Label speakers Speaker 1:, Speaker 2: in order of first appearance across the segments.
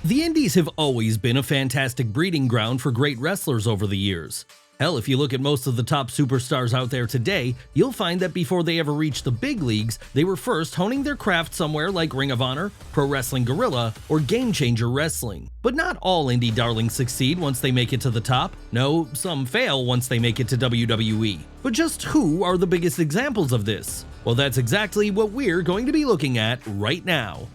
Speaker 1: The Indies have always been a fantastic breeding ground for great wrestlers over the years. Hell, if you look at most of the top superstars out there today, you'll find that before they ever reached the big leagues, they were first honing their craft somewhere like Ring of Honor, Pro Wrestling Guerilla, or Game Changer Wrestling. But not all indie darlings succeed once they make it to the top. No, some fail once they make it to WWE. But just who are the biggest examples of this? Well, that's exactly what we're going to be looking at right now.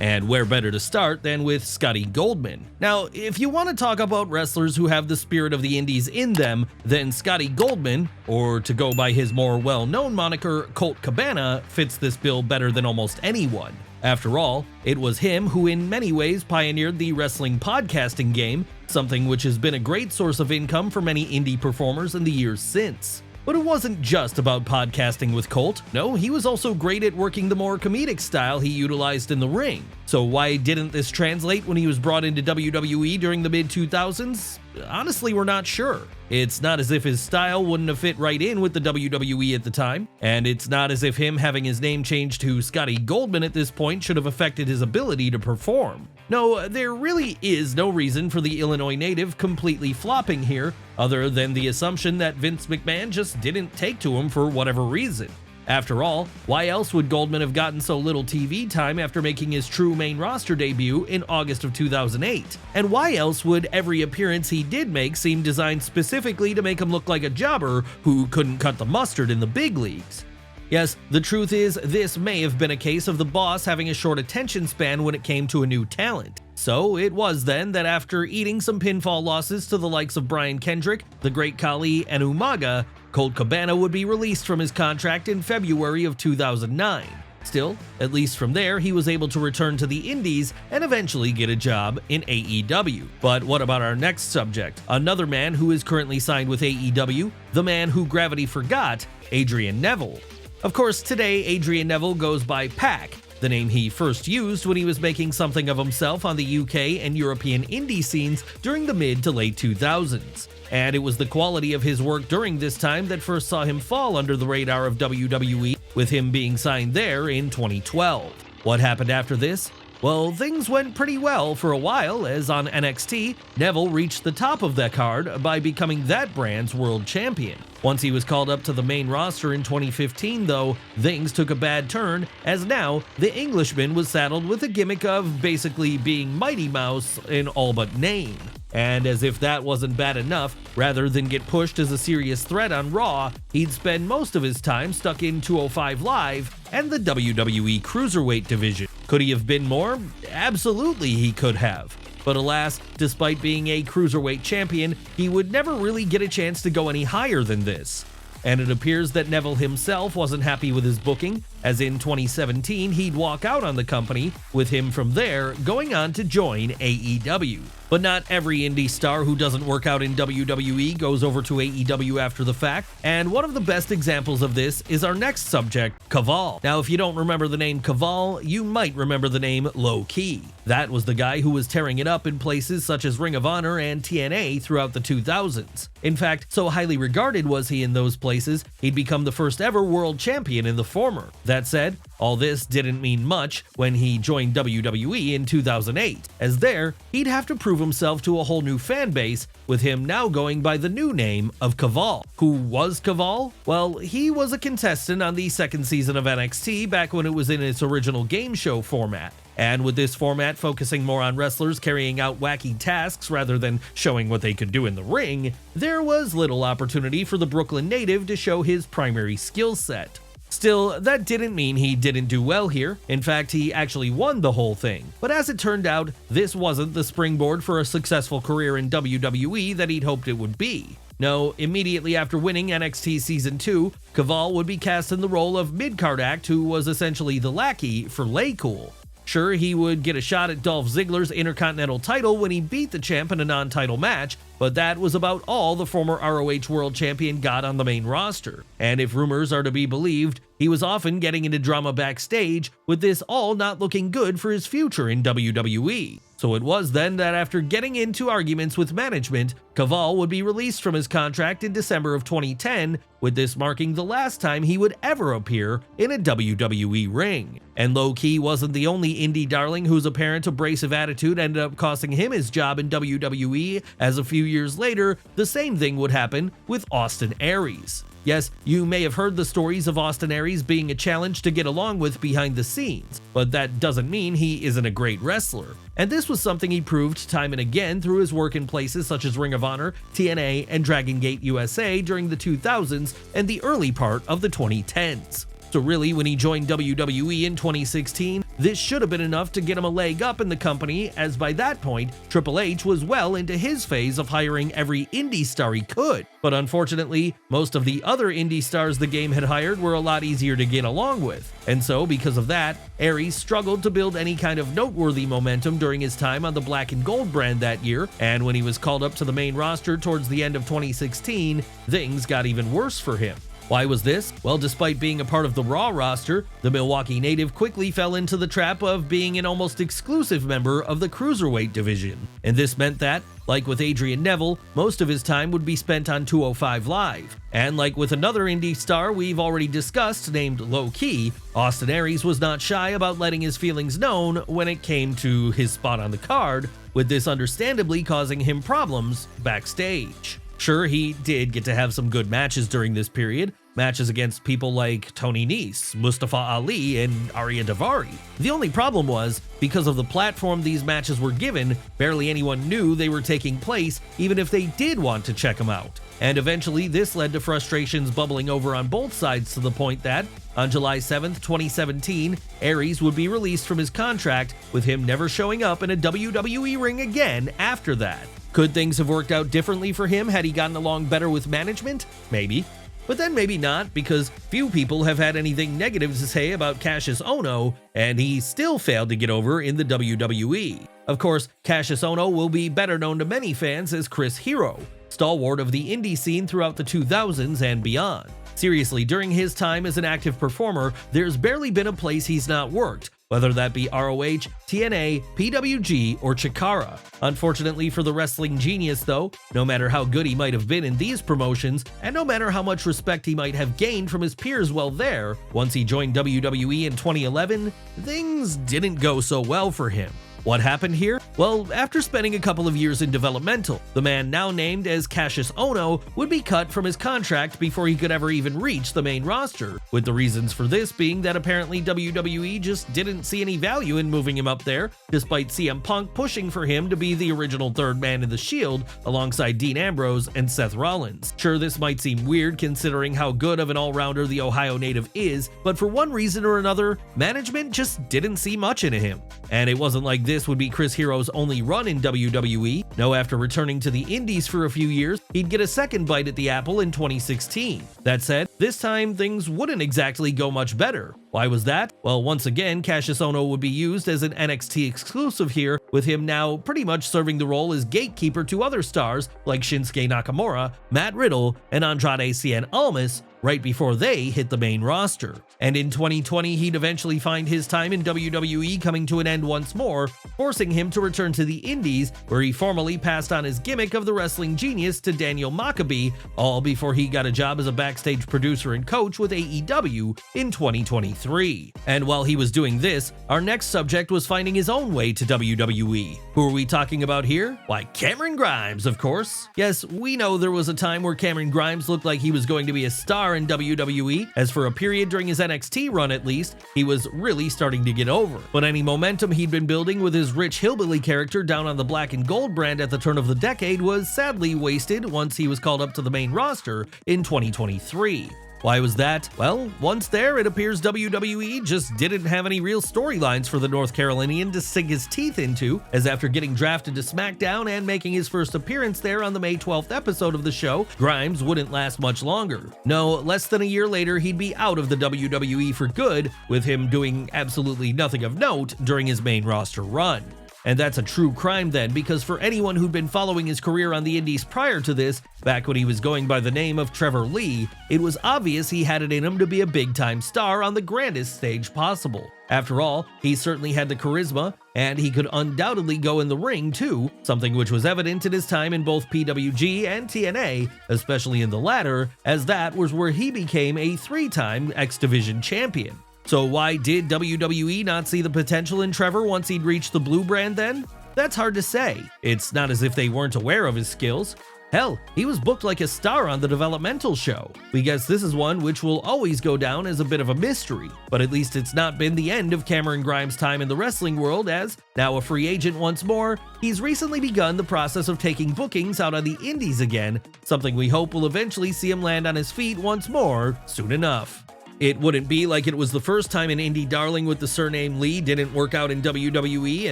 Speaker 1: And where better to start than with Scotty Goldman. Now, if you want to talk about wrestlers who have the spirit of the indies in them, then Scotty Goldman, or to go by his more well-known moniker, Colt Cabana, fits this bill better than almost anyone. After all, it was him who in many ways pioneered the wrestling podcasting game, something which has been a great source of income for many indie performers in the years since. But it wasn't just about podcasting with Colt. No, he was also great at working the more comedic style he utilized in the ring. So why didn't this translate when he was brought into WWE during the mid-2000s? Honestly, we're not sure. It's not as if his style wouldn't have fit right in with the WWE at the time, and it's not as if him having his name changed to Scotty Goldman at this point should have affected his ability to perform. No, there really is no reason for the Illinois native completely flopping here, other than the assumption that Vince McMahon just didn't take to him for whatever reason. After all, why else would Goldman have gotten so little TV time after making his true main roster debut in August of 2008? And why else would every appearance he did make seem designed specifically to make him look like a jobber who couldn't cut the mustard in the big leagues? Yes, the truth is, this may have been a case of the boss having a short attention span when it came to a new talent. So it was then that after eating some pinfall losses to the likes of Brian Kendrick, the Great Khali, and Umaga, Colt Cabana would be released from his contract in February of 2009. Still, at least from there, he was able to return to the indies and eventually get a job in AEW. But what about our next subject? Another man who is currently signed with AEW, the man who gravity forgot, Adrian Neville. Of course, today Adrian Neville goes by Pac, the name he first used when he was making something of himself on the UK and European indie scenes during the mid to late 2000s. And it was the quality of his work during this time that first saw him fall under the radar of WWE, with him being signed there in 2012. What happened after this? Well, things went pretty well for a while, as on NXT, Neville reached the top of that card by becoming that brand's world champion. Once he was called up to the main roster in 2015, though, things took a bad turn, as now the Englishman was saddled with a gimmick of basically being Mighty Mouse in all but name. And as if that wasn't bad enough, rather than get pushed as a serious threat on Raw, he'd spend most of his time stuck in 205 Live and the WWE Cruiserweight division. Could he have been more? Absolutely he could have. But alas, despite being a Cruiserweight champion, he would never really get a chance to go any higher than this. And it appears that Neville himself wasn't happy with his booking, as in 2017 he'd walk out on the company, with him from there going on to join AEW. But not every indie star who doesn't work out in WWE goes over to AEW after the fact, and one of the best examples of this is our next subject, Caval. Now, if you don't remember the name Caval, you might remember the name Low Key. That was the guy who was tearing it up in places such as Ring of Honor and TNA throughout the 2000s. In fact, so highly regarded was he in those places, he'd become the first ever world champion in the former. That said, all this didn't mean much when he joined WWE in 2008, as there, he'd have to prove himself to a whole new fan base, with him now going by the new name of Caval. Who was Caval? Well, he was a contestant on the second season of NXT back when it was in its original game show format. And with this format focusing more on wrestlers carrying out wacky tasks rather than showing what they could do in the ring, there was little opportunity for the Brooklyn native to show his primary skill set. Still, that didn't mean he didn't do well here. In fact, he actually won the whole thing. But as it turned out, this wasn't the springboard for a successful career in WWE that he'd hoped it would be. No, immediately after winning NXT Season 2, Caval would be cast in the role of mid-card act who was essentially the lackey for LayCool. Sure, he would get a shot at Dolph Ziggler's Intercontinental title when he beat the champ in a non-title match, but that was about all the former ROH World Champion got on the main roster. And if rumors are to be believed, he was often getting into drama backstage, with this all not looking good for his future in WWE. So it was then that after getting into arguments with management, Caval would be released from his contract in December of 2010, with this marking the last time he would ever appear in a WWE ring. And low-key wasn't the only indie darling whose apparent abrasive attitude ended up costing him his job in WWE, as a few years later, the same thing would happen with Austin Aries. Yes, you may have heard the stories of Austin Aries being a challenge to get along with behind the scenes, but that doesn't mean he isn't a great wrestler. And this was something he proved time and again through his work in places such as Ring of Honor, TNA, and Dragon Gate USA during the 2000s and the early part of the 2010s. So really, when he joined WWE in 2016, this should have been enough to get him a leg up in the company, as by that point, Triple H was well into his phase of hiring every indie star he could. But unfortunately, most of the other indie stars the game had hired were a lot easier to get along with. And so, because of that, Aries struggled to build any kind of noteworthy momentum during his time on the Black and Gold brand that year, and when he was called up to the main roster towards the end of 2016, things got even worse for him. Why was this? Well, despite being a part of the Raw roster, the Milwaukee native quickly fell into the trap of being an almost exclusive member of the Cruiserweight division. And this meant that, like with Adrian Neville, most of his time would be spent on 205 Live. And like with another indie star we've already discussed named Low Key, Austin Aries was not shy about letting his feelings known when it came to his spot on the card, with this understandably causing him problems backstage. Sure, he did get to have some good matches during this period, matches against people like Tony Nese, Mustafa Ali, and Ariya Daivari. The only problem was, because of the platform these matches were given, barely anyone knew they were taking place, even if they did want to check them out. And eventually, this led to frustrations bubbling over on both sides to the point that, on July 7th, 2017, Aries would be released from his contract, with him never showing up in a WWE ring again after that. Could things have worked out differently for him had he gotten along better with management? Maybe. But then maybe not, because few people have had anything negative to say about Cassius Ohno, and he still failed to get over in the WWE. Of course, Cassius Ohno will be better known to many fans as Chris Hero, stalwart of the indie scene throughout the 2000s and beyond. Seriously, during his time as an active performer, there's barely been a place he's not worked, whether that be ROH, TNA, PWG, or Chikara. Unfortunately for the wrestling genius though, no matter how good he might have been in these promotions, and no matter how much respect he might have gained from his peers while there, once he joined WWE in 2011, things didn't go so well for him. What happened here? Well, after spending a couple of years in developmental, the man now named as Cassius Ohno would be cut from his contract before he could ever even reach the main roster, with the reasons for this being that apparently WWE just didn't see any value in moving him up there, despite CM Punk pushing for him to be the original third man in the Shield alongside Dean Ambrose and Seth Rollins. Sure, this might seem weird considering how good of an all-rounder the Ohio native is, but for one reason or another, management just didn't see much in him. And it wasn't like this would be Chris Hero's only run in WWE. No, after returning to the Indies for a few years, he'd get a second bite at the apple in 2016. That said, this time things wouldn't exactly go much better. Why was that? Well, once again, Cassius Ohno would be used as an NXT exclusive here, with him now pretty much serving the role as gatekeeper to other stars like Shinsuke Nakamura, Matt Riddle, and Andrade Cien Almas, right before they hit the main roster. And in 2020, he'd eventually find his time in WWE coming to an end once more, forcing him to return to the Indies, where he formally passed on his gimmick of the wrestling genius to Daniel Maccabee, all before he got a job as a backstage producer and coach with AEW in 2023. And while he was doing this, our next subject was finding his own way to WWE. Who are we talking about here? Why, Cameron Grimes, of course. Yes, we know there was a time where Cameron Grimes looked like he was going to be a star in WWE, as for a period during his NXT run at least, he was really starting to get over. But any momentum he'd been building with his rich hillbilly character down on the Black and Gold brand at the turn of the decade was sadly wasted once he was called up to the main roster in 2023. Why was that? Well, once there, it appears WWE just didn't have any real storylines for the North Carolinian to sink his teeth into, as after getting drafted to SmackDown and making his first appearance there on the May 12th episode of the show, Grimes wouldn't last much longer. No, less than a year later, he'd be out of the WWE for good, with him doing absolutely nothing of note during his main roster run. And that's a true crime then, because for anyone who'd been following his career on the indies prior to this, back when he was going by the name of Trevor Lee, it was obvious he had it in him to be a big-time star on the grandest stage possible. After all, he certainly had the charisma, and he could undoubtedly go in the ring too, something which was evident in his time in both PWG and TNA, especially in the latter, as that was where he became a 3-time X Division champion. So why did WWE not see the potential in Trevor once he'd reached the blue brand then? That's hard to say. It's not as if they weren't aware of his skills. Hell, he was booked like a star on the developmental show. We guess this is one which will always go down as a bit of a mystery, but at least it's not been the end of Cameron Grimes' time in the wrestling world, as, now a free agent once more, he's recently begun the process of taking bookings out on the indies again, something we hope will eventually see him land on his feet once more soon enough. It wouldn't be like it was the first time an indie darling with the surname Lee didn't work out in WWE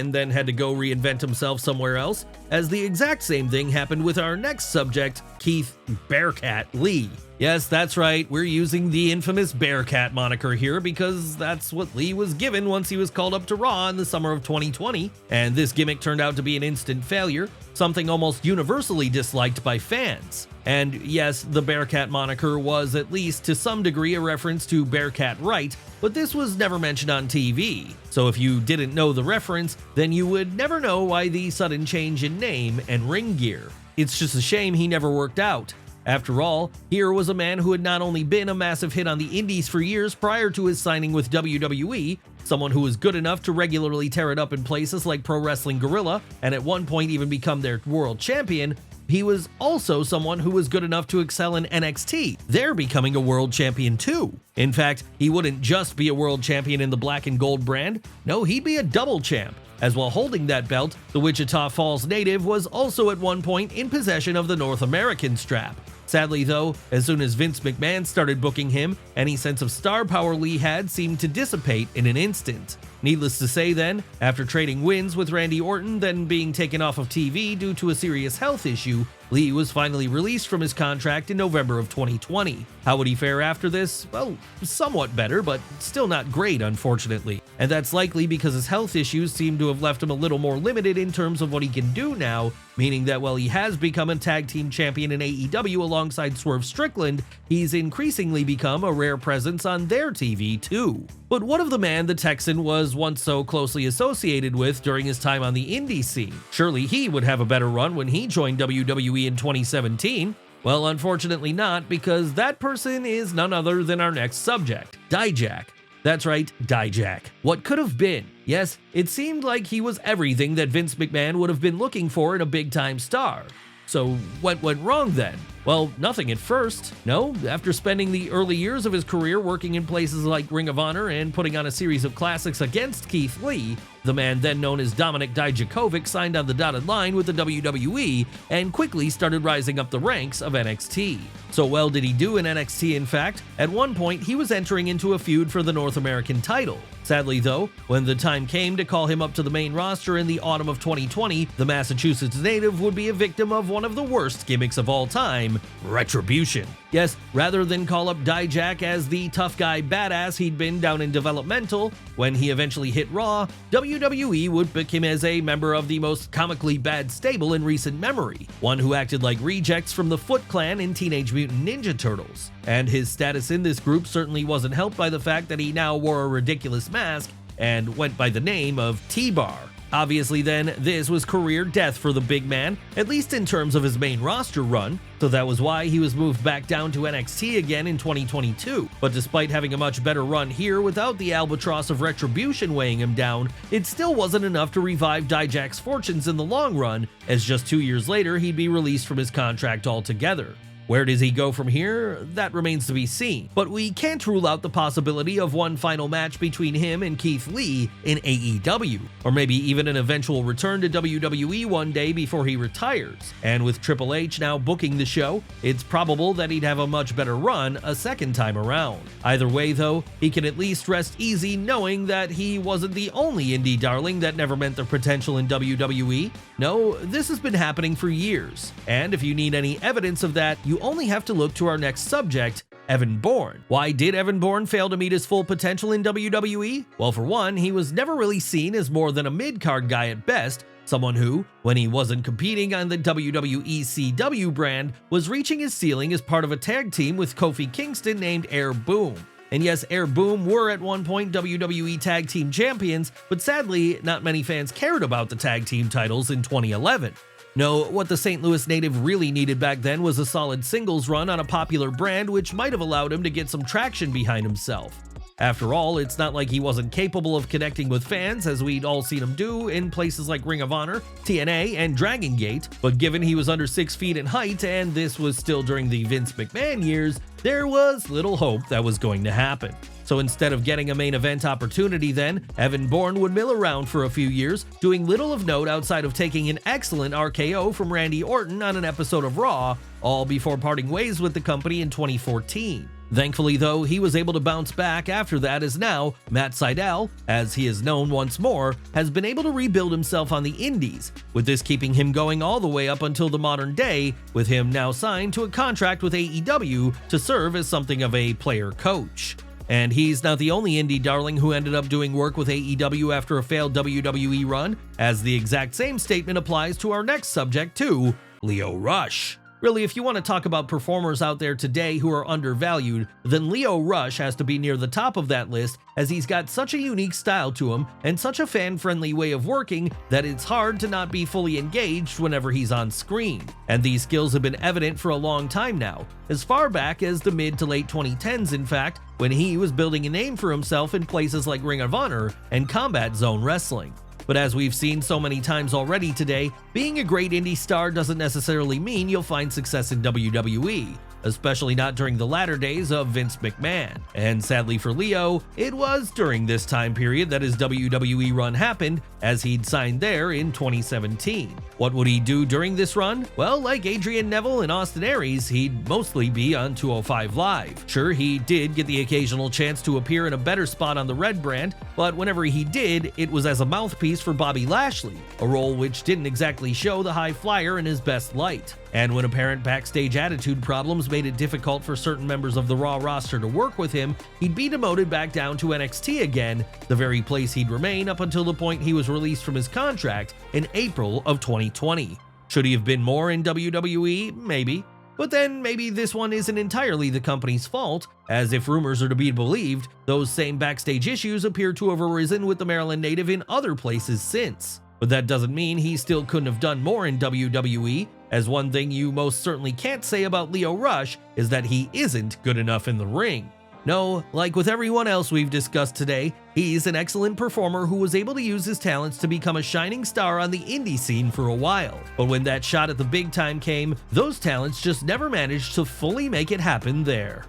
Speaker 1: and then had to go reinvent himself somewhere else, as the exact same thing happened with our next subject, Keith Bearcat Lee. Yes, that's right, we're using the infamous Bearcat moniker here because that's what Lee was given once he was called up to Raw in the summer of 2020, and this gimmick turned out to be an instant failure, something almost universally disliked by fans. And yes, the Bearcat moniker was at least to some degree a reference to Bearcat Wright, but this was never mentioned on TV. So if you didn't know the reference, then you would never know why the sudden change in name and ring gear. It's just a shame he never worked out. After all, here was a man who had not only been a massive hit on the indies for years prior to his signing with WWE, someone who was good enough to regularly tear it up in places like Pro Wrestling Guerrilla, and at one point even become their world champion. He was also someone who was good enough to excel in NXT. They're becoming a world champion too. In fact, he wouldn't just be a world champion in the black and gold brand, no, he'd be a double champ. As while holding that belt, the Wichita Falls native was also at one point in possession of the North American strap. Sadly though, as soon as Vince McMahon started booking him, any sense of star power Lee had seemed to dissipate in an instant. Needless to say then, after trading wins with Randy Orton, then being taken off of TV due to a serious health issue, Lee was finally released from his contract in November of 2020. How would he fare after this? Well, somewhat better, but still not great, unfortunately. And that's likely because his health issues seem to have left him a little more limited in terms of what he can do now, meaning that while he has become a tag team champion in AEW alongside Swerve Strickland, he's increasingly become a rare presence on their TV too. But what of the man the Texan was once so closely associated with during his time on the indie scene? Surely he would have a better run when he joined WWE in 2017. Well, unfortunately not, because that person is none other than our next subject, Dijak. That's right, Dijak. What could have been? Yes, it seemed like he was everything that Vince McMahon would have been looking for in a big-time star. So what went wrong then? Well, nothing at first. No, after spending the early years of his career working in places like Ring of Honor and putting on a series of classics against Keith Lee, the man then known as Dominik Dijakovic signed on the dotted line with the WWE and quickly started rising up the ranks of NXT. So well did he do in NXT, in fact, at one point he was entering into a feud for the North American title. Sadly though, when the time came to call him up to the main roster in the autumn of 2020, the Massachusetts native would be a victim of one of the worst gimmicks of all time, retribution. Yes, rather than call up Dijak as the tough guy badass he'd been down in developmental, when he eventually hit Raw, WWE would book him as a member of the most comically bad stable in recent memory, one who acted like rejects from the Foot Clan in Teenage Mutant Ninja Turtles. And his status in this group certainly wasn't helped by the fact that he now wore a ridiculous mask and went by the name of T-Bar. Obviously then, this was career death for the big man, at least in terms of his main roster run, so that was why he was moved back down to NXT again in 2022. But despite having a much better run here without the albatross of retribution weighing him down, it still wasn't enough to revive Dijak's fortunes in the long run, as just 2 years later he'd be released from his contract altogether. Where does he go from here? That remains to be seen, but we can't rule out the possibility of one final match between him and Keith Lee in AEW, or maybe even an eventual return to WWE one day before he retires. And with Triple H now booking the show, it's probable that he'd have a much better run a second time around. Either way though, he can at least rest easy knowing that he wasn't the only indie darling that never meant their potential in WWE. No, this has been happening for years, and if you need any evidence of that, you only have to look to our next subject, Evan Bourne. Why did Evan Bourne fail to meet his full potential in WWE? Well, for one, he was never really seen as more than a mid-card guy at best, someone who, when he wasn't competing on the WWE CW brand, was reaching his ceiling as part of a tag team with Kofi Kingston named Air Boom. And yes, Air Boom were at one point WWE Tag Team Champions, but sadly, not many fans cared about the tag team titles in 2011. No, what the St. Louis native really needed back then was a solid singles run on a popular brand, which might have allowed him to get some traction behind himself. After all, it's not like he wasn't capable of connecting with fans, as we'd all seen him do in places like Ring of Honor, TNA, and Dragon Gate, but given he was under 6 feet in height and this was still during the Vince McMahon years, there was little hope that was going to happen. So instead of getting a main event opportunity then, Evan Bourne would mill around for a few years, doing little of note outside of taking an excellent RKO from Randy Orton on an episode of Raw, all before parting ways with the company in 2014. Thankfully though, he was able to bounce back after that, as now, Matt Sydal, as he is known once more, has been able to rebuild himself on the indies, with this keeping him going all the way up until the modern day, with him now signed to a contract with AEW to serve as something of a player coach. And he's not the only indie darling who ended up doing work with AEW after a failed WWE run, as the exact same statement applies to our next subject too, Lio Rush. Really, if you want to talk about performers out there today who are undervalued, then Lio Rush has to be near the top of that list, as he's got such a unique style to him and such a fan-friendly way of working that it's hard to not be fully engaged whenever he's on screen. And these skills have been evident for a long time now, as far back as the mid to late 2010s in fact, when he was building a name for himself in places like Ring of Honor and Combat Zone Wrestling. But as we've seen so many times already today, being a great indie star doesn't necessarily mean you'll find success in WWE, especially not during the latter days of Vince McMahon. And sadly for Lio, it was during this time period that his WWE run happened, as he'd signed there in 2017. What would he do during this run? Well, like Adrian Neville and Austin Aries, he'd mostly be on 205 Live. Sure, he did get the occasional chance to appear in a better spot on the Red brand, but whenever he did, it was as a mouthpiece for Bobby Lashley, a role which didn't exactly show the high flyer in his best light. And when apparent backstage attitude problems made it difficult for certain members of the Raw roster to work with him, he'd be demoted back down to NXT again, the very place he'd remain up until the point he was released from his contract in April of 2020. Should he have been more in WWE? Maybe. But then maybe this one isn't entirely the company's fault, as if rumors are to be believed, those same backstage issues appear to have arisen with the Maryland native in other places since. But that doesn't mean he still couldn't have done more in WWE, as one thing you most certainly can't say about Lio Rush is that he isn't good enough in the ring. No, like with everyone else we've discussed today, he's an excellent performer who was able to use his talents to become a shining star on the indie scene for a while. But when that shot at the big time came, those talents just never managed to fully make it happen there.